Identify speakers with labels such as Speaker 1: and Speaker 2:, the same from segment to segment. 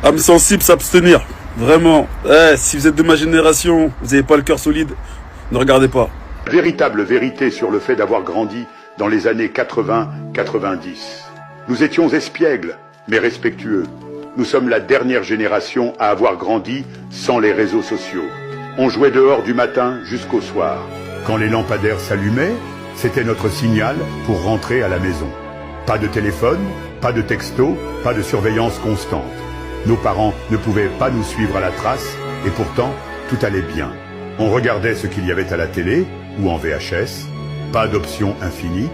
Speaker 1: Âme sensible, s'abstenir. Vraiment. Si vous êtes de ma génération, vous n'avez pas le cœur solide, ne regardez pas.
Speaker 2: Véritable vérité sur le fait d'avoir grandi dans les années 80-90. Nous étions espiègles, mais respectueux. Nous sommes la dernière génération à avoir grandi sans les réseaux sociaux. On jouait dehors du matin jusqu'au soir. Quand les lampadaires s'allumaient, c'était notre signal pour rentrer à la maison. Pas de téléphone, pas de texto, pas de surveillance constante. Nos parents ne pouvaient pas nous suivre à la trace, et pourtant, tout allait bien. On regardait ce qu'il y avait à la télé, ou en VHS, pas d'options infinies,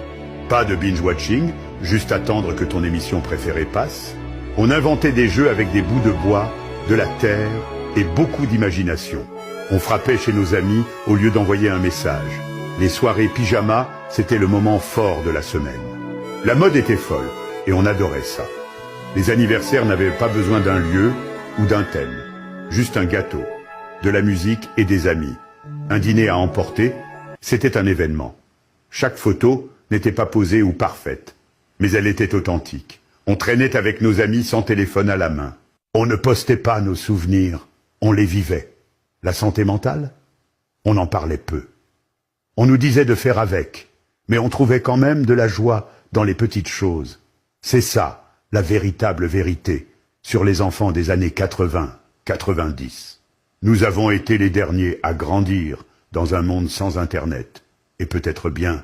Speaker 2: pas de binge-watching, juste attendre que ton émission préférée passe. On inventait des jeux avec des bouts de bois, de la terre et beaucoup d'imagination. On frappait chez nos amis au lieu d'envoyer un message. Les soirées pyjama, c'était le moment fort de la semaine. La mode était folle, et on adorait ça. Les anniversaires n'avaient pas besoin d'un lieu ou d'un thème. Juste un gâteau, de la musique et des amis. Un dîner à emporter, c'était un événement. Chaque photo n'était pas posée ou parfaite, mais elle était authentique. On traînait avec nos amis sans téléphone à la main. On ne postait pas nos souvenirs, on les vivait. La santé mentale? On en parlait peu. On nous disait de faire avec, mais on trouvait quand même de la joie dans les petites choses. C'est ça, la véritable vérité, sur les enfants des années 80-90. Nous avons été les derniers à grandir dans un monde sans Internet, et peut-être bien